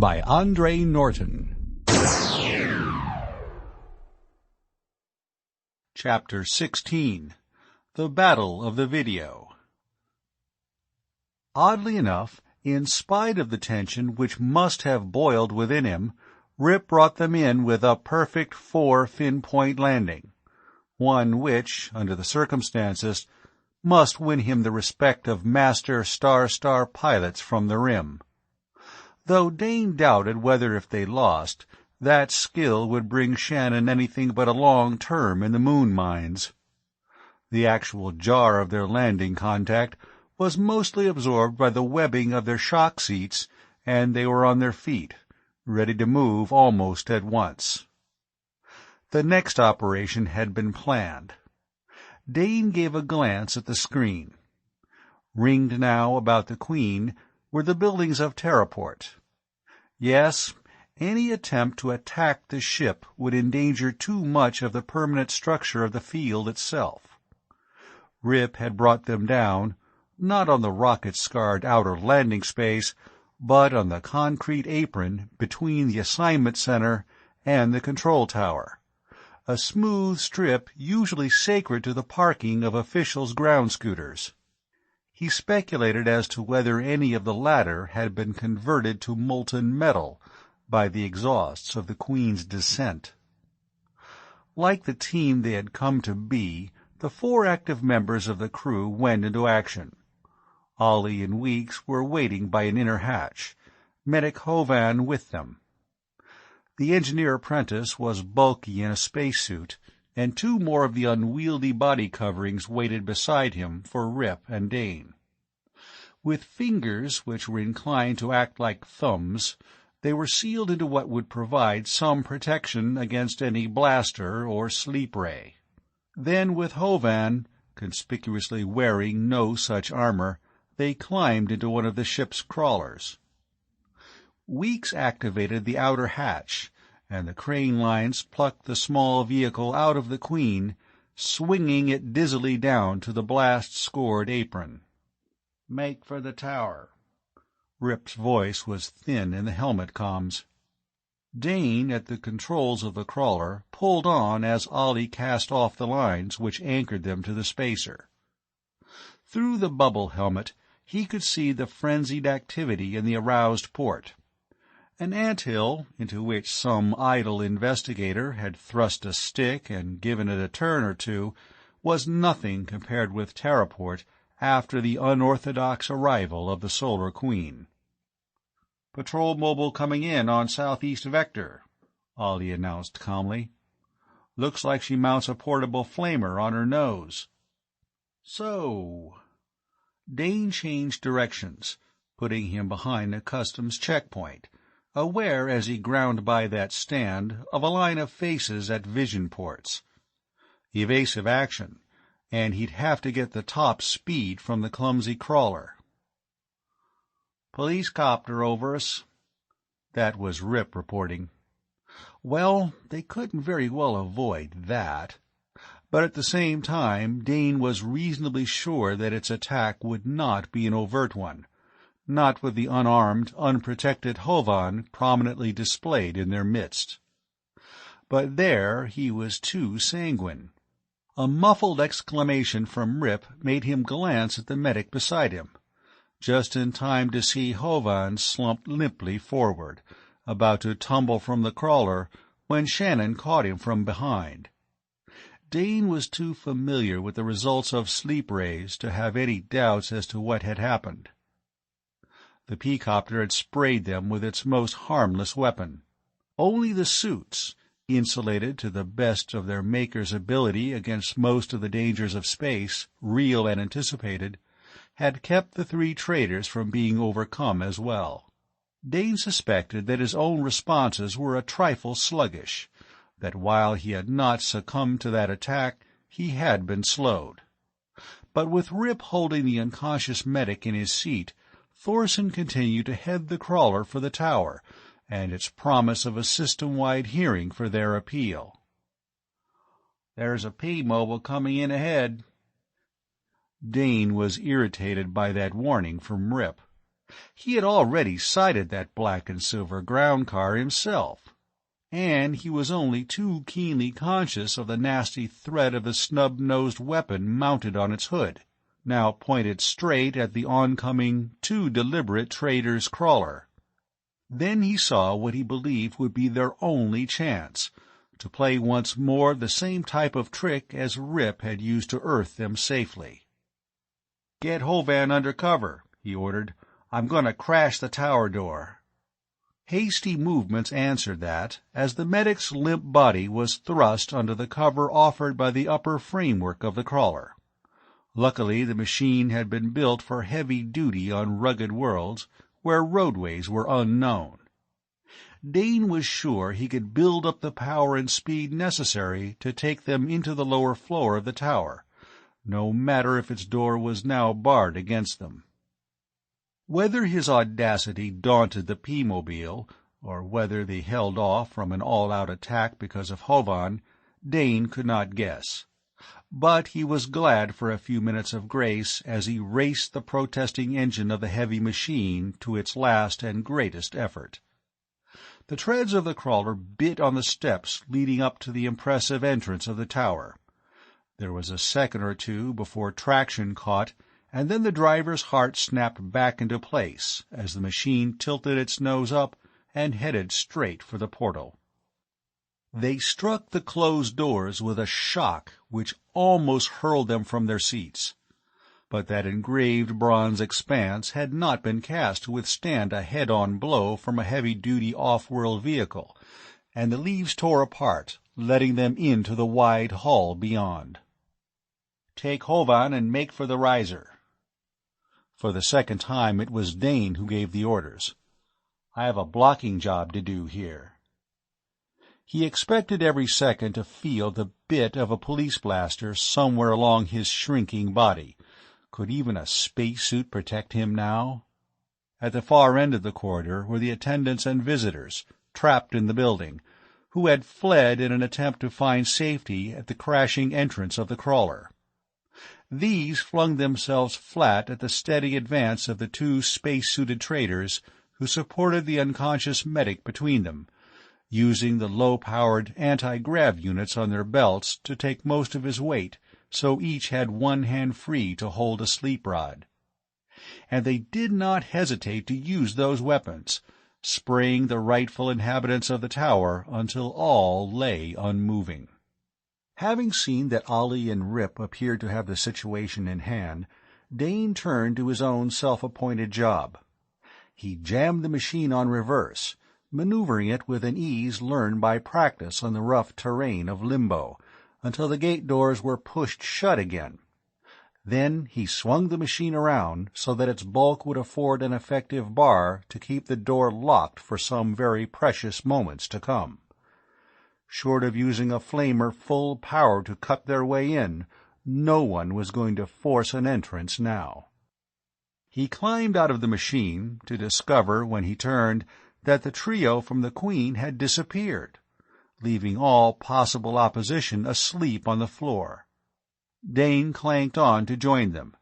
by Andre Norton. Chapter 16. The Battle of the Video. Oddly enough, in spite of the tension which must have boiled within him, Rip brought them in with a perfect 4-fin-point landing, one which, under the circumstances, must win him the respect of master star pilots from the rim. Though Dane doubted whether if they lost, that skill would bring Shannon anything but a long term in the moon mines. The actual jar of their landing contact was mostly absorbed by the webbing of their shock seats, and they were on their feet, ready to move almost at once. The next operation had been planned. Dane gave a glance at the screen. Ringed now about the Queen were the buildings of Terraport. Yes, any attempt to attack the ship would endanger too much of the permanent structure of the field itself. Rip had brought them down, not on the rocket-scarred outer landing space, but on the concrete apron between the assignment center and the control tower, a smooth strip usually sacred to the parking of officials' ground scooters. He speculated as to whether any of the latter had been converted to molten metal by the exhausts of the Queen's descent. Like the team they had come to be, the 4 active members of the crew went into action. Ollie and Weeks were waiting by an inner hatch, Medic Hovan with them. The engineer apprentice was bulky in a spacesuit, and 2 more of the unwieldy body coverings waited beside him for Rip and Dane. With fingers which were inclined to act like thumbs, they were sealed into what would provide some protection against any blaster or sleep ray. Then, with Hovan, conspicuously wearing no such armor, they climbed into one of the ship's crawlers. Weeks activated the outer hatch, and the crane lines plucked the small vehicle out of the Queen, swinging it dizzily down to the blast-scored apron. "Make for the tower." Rip's voice was thin in the helmet comms. Dane, at the controls of the crawler, pulled on as Ollie cast off the lines which anchored them to the spacer. Through the bubble helmet he could see the frenzied activity in the aroused port. An anthill, into which some idle investigator had thrust a stick and given it a turn or two, was nothing compared with Terraport after the unorthodox arrival of the Solar Queen. "Patrol mobile coming in on southeast vector," Ollie announced calmly. "Looks like she mounts a portable flamer on her nose." "So—" Dane changed directions, putting him behind a customs checkpoint, aware as he ground by that stand of a line of faces at vision ports. Evasive action, and he'd have to get the top speed from the clumsy crawler. "Police copter over us." That was Rip reporting. Well, they couldn't very well avoid that. But at the same time Dane was reasonably sure that its attack would not be an overt one, not with the unarmed, unprotected Hovan prominently displayed in their midst. But there he was too sanguine. A muffled exclamation from Rip made him glance at the medic beside him, just in time to see Hovan slump limply forward, about to tumble from the crawler, when Shannon caught him from behind. Dane was too familiar with the results of sleep rays to have any doubts as to what had happened. The P-copter had sprayed them with its most harmless weapon. Only the suits, insulated to the best of their maker's ability against most of the dangers of space, real and anticipated, had kept the 3 traitors from being overcome as well. Dane suspected that his own responses were a trifle sluggish, that while he had not succumbed to that attack, he had been slowed. But with Rip holding the unconscious medic in his seat, Thorson continued to head the crawler for the tower, and its promise of a system-wide hearing for their appeal. "There's a P-mobile coming in ahead." Dane was irritated by that warning from Rip. He had already sighted that black and silver ground car himself, and he was only too keenly conscious of the nasty threat of the snub-nosed weapon mounted on its hood, now pointed straight at the oncoming, too deliberate trader's crawler. Then he saw what he believed would be their only chance, to play once more the same type of trick as Rip had used to earth them safely. "Get Hovan under cover," he ordered. "I'm going to crash the tower door." Hasty movements answered that, as the medic's limp body was thrust under the cover offered by the upper framework of the crawler. Luckily the machine had been built for heavy duty on rugged worlds, where roadways were unknown. Dane was sure he could build up the power and speed necessary to take them into the lower floor of the tower, no matter if its door was now barred against them. Whether his audacity daunted the P-mobile, or whether they held off from an all-out attack because of Hovan, Dane could not guess. But he was glad for a few minutes of grace as he raced the protesting engine of the heavy machine to its last and greatest effort. The treads of the crawler bit on the steps leading up to the impressive entrance of the tower. There was a second or two before traction caught, and then the driver's heart snapped back into place as the machine tilted its nose up and headed straight for the portal. They struck the closed doors with a shock which almost hurled them from their seats. But that engraved bronze expanse had not been cast to withstand a head-on blow from a heavy-duty off-world vehicle, and the leaves tore apart, letting them into the wide hall beyond. "Take Hovan and make for the riser." For the second time it was Dane who gave the orders. "I have a blocking job to do here." He expected every second to feel the bit of a police blaster somewhere along his shrinking body. Could even a spacesuit protect him now? At the far end of the corridor were the attendants and visitors, trapped in the building, who had fled in an attempt to find safety at the crashing entrance of the crawler. These flung themselves flat at the steady advance of the two space-suited traders who supported the unconscious medic between them, using the low-powered anti-grav units on their belts to take most of his weight, so each had one hand free to hold a sleep rod. And they did not hesitate to use those weapons, spraying the rightful inhabitants of the tower until all lay unmoving. Having seen that Ollie and Rip appeared to have the situation in hand, Dane turned to his own self-appointed job. He jammed the machine on reverse, maneuvering it with an ease learned by practice on the rough terrain of Limbo, until the gate doors were pushed shut again. Then he swung the machine around so that its bulk would afford an effective bar to keep the door locked for some very precious moments to come. Short of using a flamer full power to cut their way in, no one was going to force an entrance now. He climbed out of the machine, to discover, when he turned, that the trio from the Queen had disappeared, leaving all possible opposition asleep on the floor. Dane clanked on to join them,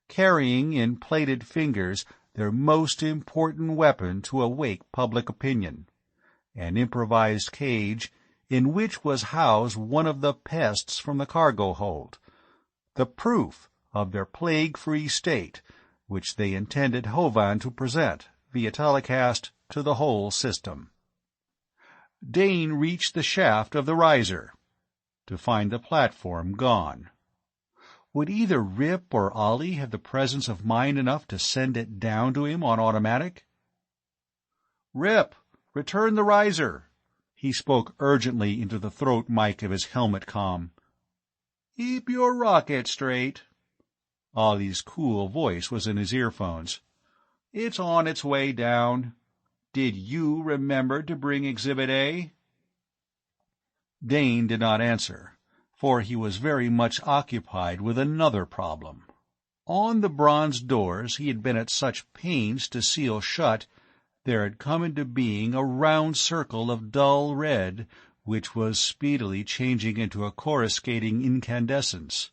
carrying in plated fingers their most important weapon to awake public opinion, an improvised cage in which was housed one of the pests from the cargo hold, the proof of their plague-free state, which they intended Hovan to present, via telecast, to the whole system. Dane reached the shaft of the riser, to find the platform gone. Would either Rip or Ollie have the presence of mind enough to send it down to him on automatic? "Rip, return the riser," he spoke urgently into the throat mic of his helmet comm. "Keep your rocket straight." Ollie's cool voice was in his earphones. "It's on its way down. Did you remember to bring Exhibit A?" Dane did not answer, for he was very much occupied with another problem. On the bronze doors he had been at such pains to seal shut, there had come into being a round circle of dull red, which was speedily changing into a coruscating incandescence.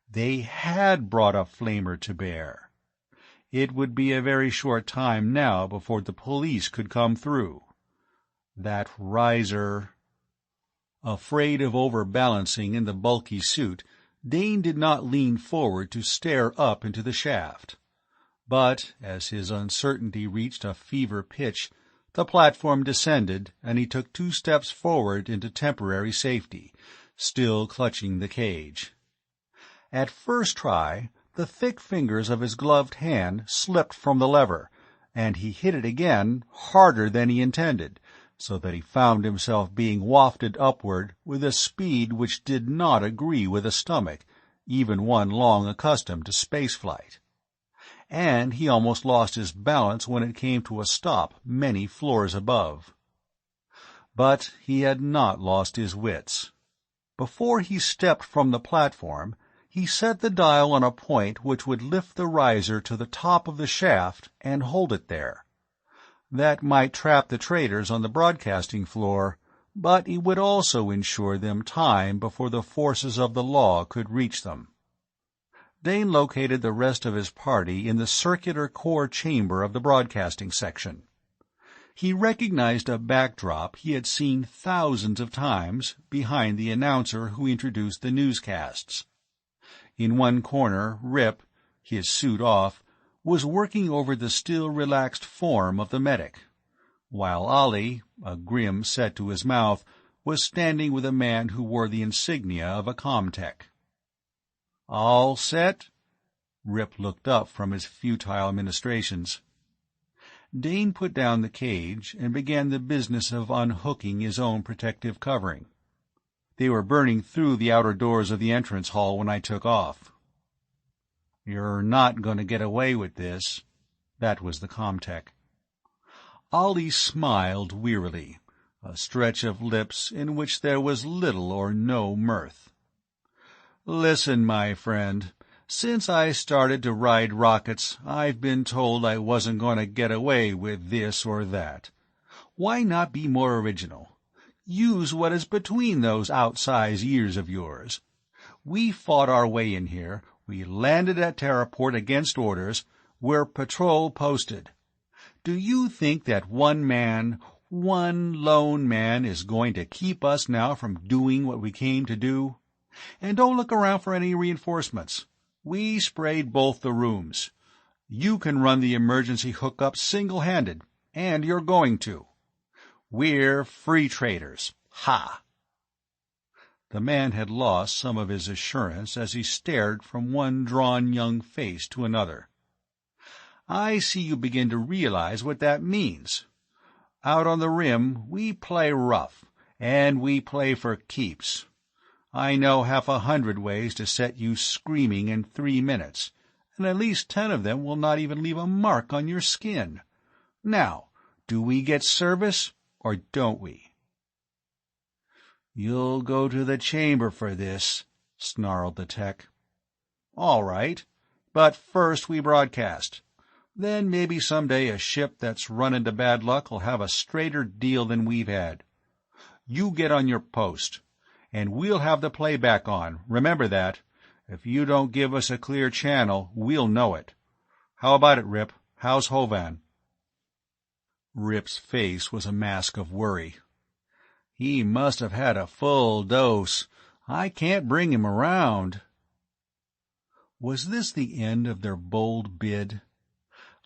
They had brought a flamer to bear. It would be a very short time now before the police could come through. That riser... Afraid of overbalancing in the bulky suit, Dane did not lean forward to stare up into the shaft. But, as his uncertainty reached a fever pitch, the platform descended, and he took 2 steps forward into temporary safety, still clutching the cage. At first try, the thick fingers of his gloved hand slipped from the lever, and he hit it again harder than he intended, so that he found himself being wafted upward with a speed which did not agree with a stomach, even one long accustomed to spaceflight. And he almost lost his balance when it came to a stop many floors above. But he had not lost his wits. Before he stepped from the platform, he set the dial on a point which would lift the riser to the top of the shaft and hold it there. That might trap the traitors on the broadcasting floor, but it would also ensure them time before the forces of the law could reach them. Dane located the rest of his party in the circular core chamber of the broadcasting section. He recognized a backdrop he had seen thousands of times behind the announcer who introduced the newscasts. In one corner, Rip, his suit off, was working over the still relaxed form of the medic, while Ollie, a grim set to his mouth, was standing with a man who wore the insignia of a comtech. "All set?" Rip looked up from his futile ministrations. Dane put down the cage and began the business of unhooking his own protective covering. They were burning through the outer doors of the entrance hall when I took off. "You're not going to get away with this." That was the comtech. Ollie smiled wearily, a stretch of lips in which there was little or no mirth. "Listen, my friend, since I started to ride rockets, I've been told I wasn't going to get away with this or that. Why not be more original? Use what is between those outsized ears of yours. We fought our way in here. We landed at Terraport against orders. We're patrol posted. Do you think that one lone man, is going to keep us now from doing what we came to do? And don't look around for any reinforcements. We sprayed both the rooms. You can run the emergency hookup single-handed, and you're going to. We're free traders. Ha!" The man had lost some of his assurance as he stared from one drawn young face to another. "I see you begin to realize what that means. Out on the rim, we play rough, and we play for keeps. I know 100 ways to set you screaming in 3 minutes, and at least 10 of them will not even leave a mark on your skin. Now, do we get service, or don't we?" "You'll go to the chamber for this," snarled the tech. "All right, but first we broadcast. Then maybe someday a ship that's run into bad luck will have a straighter deal than we've had. You get on your post, and we'll have the playback on, remember that. If you don't give us a clear channel, we'll know it. How about it, Rip? How's Hovan?" Rip's face was a mask of worry. "He must have had a full dose. I can't bring him around." Was this the end of their bold bid?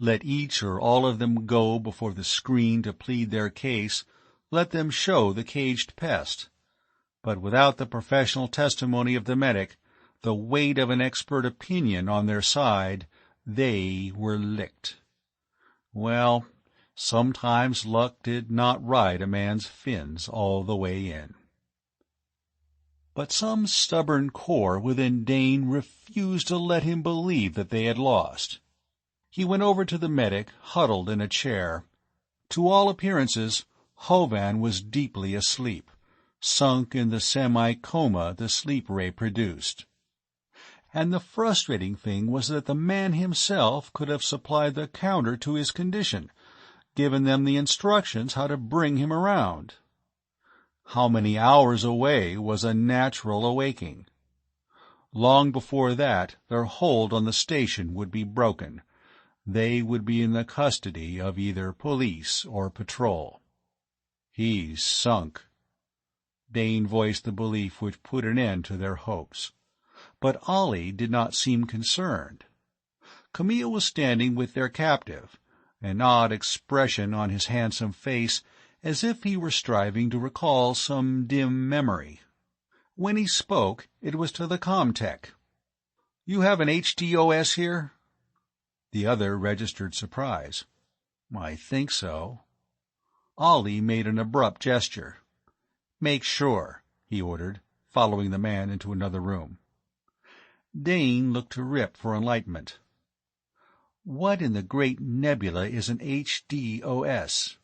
Let each or all of them go before the screen to plead their case, let them show the caged pest. But without the professional testimony of the medic, the weight of an expert opinion on their side, they were licked. Well, sometimes luck did not ride a man's fins all the way in. But some stubborn core within Dane refused to let him believe that they had lost. He went over to the medic, huddled in a chair. To all appearances, Hovan was deeply asleep, sunk in the semi-coma the sleep ray produced. And the frustrating thing was that the man himself could have supplied the counter to his condition, given them the instructions how to bring him around. How many hours away was a natural awaking? Long before that, their hold on the station would be broken. they would be in the custody of either police or patrol. "He's sunk." Dane voiced the belief which put an end to their hopes. But Ollie did not seem concerned. Camille was standing with their captive, an odd expression on his handsome face, as if he were striving to recall some dim memory. When he spoke, it was to the comtech. "You have an HDOS here?" The other registered surprise. "I think so." Ollie made an abrupt gesture. "Make sure," he ordered, following the man into another room. Dane looked to Rip for enlightenment. "What in the great nebula is an HDOS?"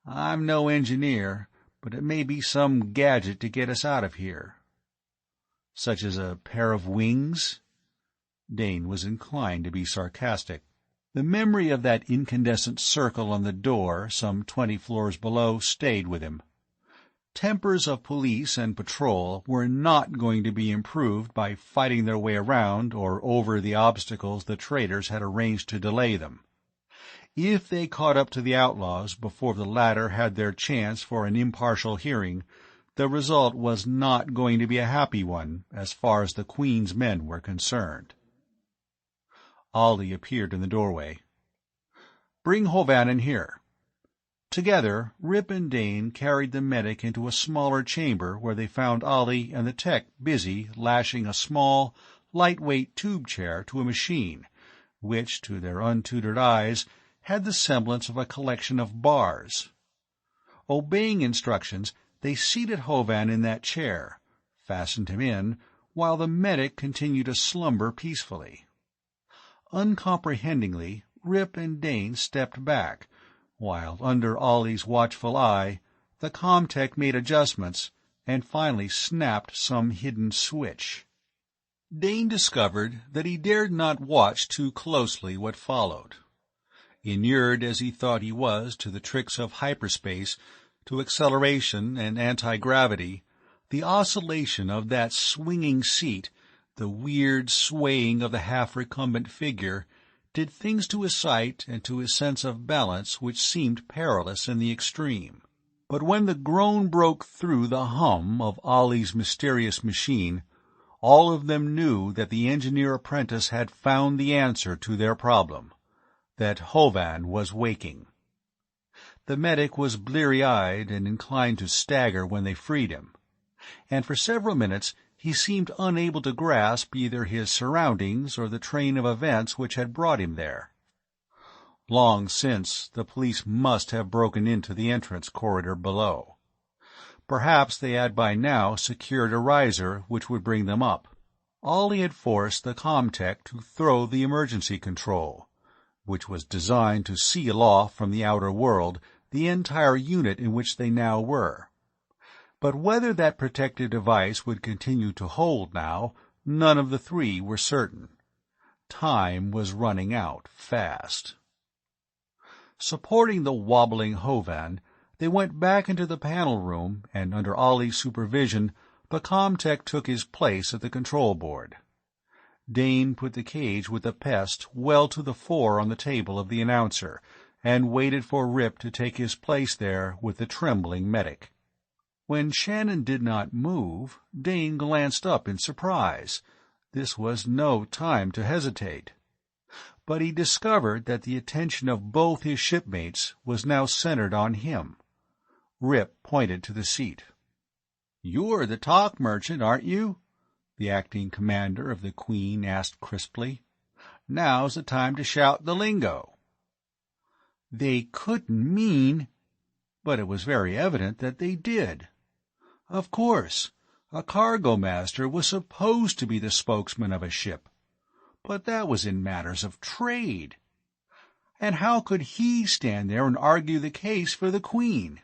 "I'm no engineer, but it may be some gadget to get us out of here." "Such as a pair of wings?" Dane was inclined to be sarcastic. The memory of that incandescent circle on the door, some 20 floors below, stayed with him. Tempers of police and patrol were not going to be improved by fighting their way around or over the obstacles the traitors had arranged to delay them. If they caught up to the outlaws before the latter had their chance for an impartial hearing, the result was not going to be a happy one as far as the Queen's men were concerned. Ollie appeared in the doorway. "Bring Hovan in here." Together, Rip and Dane carried the medic into a smaller chamber where they found Ollie and the tech busy lashing a small, lightweight tube chair to a machine, which, to their untutored eyes, had the semblance of a collection of bars. Obeying instructions, they seated Hovan in that chair, fastened him in, while the medic continued to slumber peacefully. Uncomprehendingly, Rip and Dane stepped back, while under Ollie's watchful eye, the comtech made adjustments and finally snapped some hidden switch. Dane discovered that he dared not watch too closely what followed. Inured as he thought he was to the tricks of hyperspace, to acceleration and anti-gravity, the oscillation of that swinging seat, the weird swaying of the half-recumbent figure, did things to his sight and to his sense of balance which seemed perilous in the extreme. But when the groan broke through the hum of Ollie's mysterious machine, all of them knew that the engineer apprentice had found the answer to their problem, that Hovan was waking. The medic was bleary-eyed and inclined to stagger when they freed him, and for several minutes he seemed unable to grasp either his surroundings or the train of events which had brought him there. Long since, the police must have broken into the entrance corridor below. Perhaps they had by now secured a riser which would bring them up. Ollie had forced the comtech to throw the emergency control, which was designed to seal off from the outer world the entire unit in which they now were. But whether that protective device would continue to hold now, none of the three were certain. Time was running out fast. Supporting the wobbling Hovan, they went back into the panel room, and under Ollie's supervision, the comtech took his place at the control board. Dane put the cage with the pest well to the fore on the table of the announcer, and waited for Rip to take his place there with the trembling medic. When Shannon did not move, Dane glanced up in surprise. This was no time to hesitate. But he discovered that the attention of both his shipmates was now centered on him. Rip pointed to the seat. "You're the talk merchant, aren't you?" the acting commander of the Queen asked crisply. "Now's the time to shout the lingo." They couldn't mean... But it was very evident that they did. Of course, a cargo master was supposed to be the spokesman of a ship, but that was in matters of trade. And how could he stand there and argue the case for the Queen?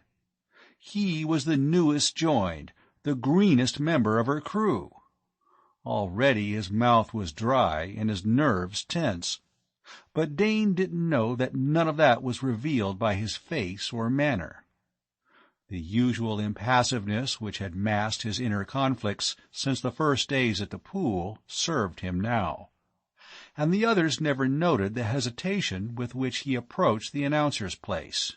He was the newest joined, the greenest member of her crew. Already his mouth was dry and his nerves tense. But Dane didn't know that none of that was revealed by his face or manner. The usual impassiveness which had masked his inner conflicts since the first days at the pool served him now. and the others never noted the hesitation with which he approached the announcer's place.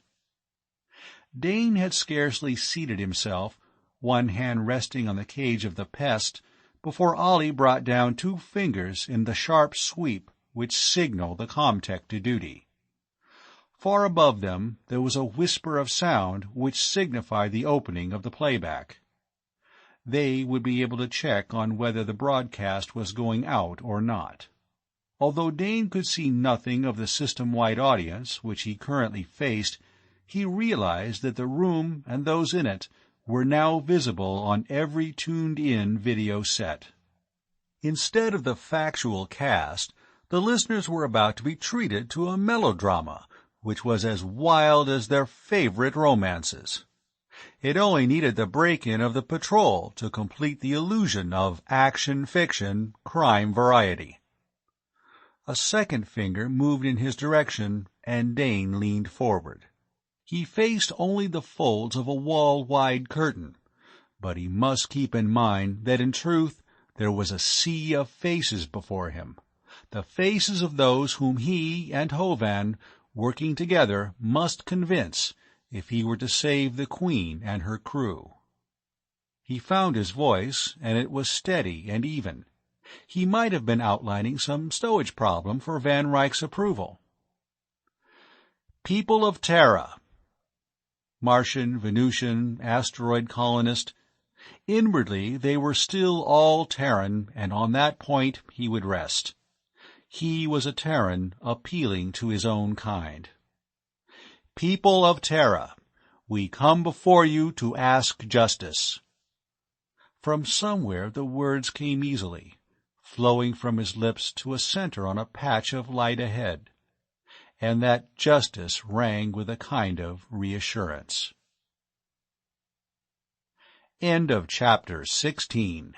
Dane had scarcely seated himself, one hand resting on the cage of the pest, before Ollie brought down 2 fingers in the sharp sweep which signaled the comtech to duty. Far above them there was a whisper of sound which signified the opening of the playback. They would be able to check on whether the broadcast was going out or not. Although Dane could see nothing of the system-wide audience which he currently faced, he realized that the room and those in it were now visible on every tuned-in video set. Instead of the factual cast, the listeners were about to be treated to a melodrama which was as wild as their favorite romances. It only needed the break-in of the patrol to complete the illusion of action-fiction crime variety. A second finger moved in his direction, and Dane leaned forward. He faced only the folds of a wall-wide curtain, but he must keep in mind that in truth there was a sea of faces before him, the faces of those whom he and Hovan, working together, must convince if he were to save the Queen and her crew. He found his voice, and it was steady and even. He might have been outlining some stowage problem for Van Ryck's approval. People of Terra. Martian, Venusian, asteroid colonist. Inwardly they were still all Terran, and on that point he would rest. He was a Terran appealing to his own kind. People of Terra, we come before you to ask justice. From somewhere the words came easily, flowing from his lips to a center on a patch of light ahead, and that justice rang with a kind of reassurance. End of chapter 16.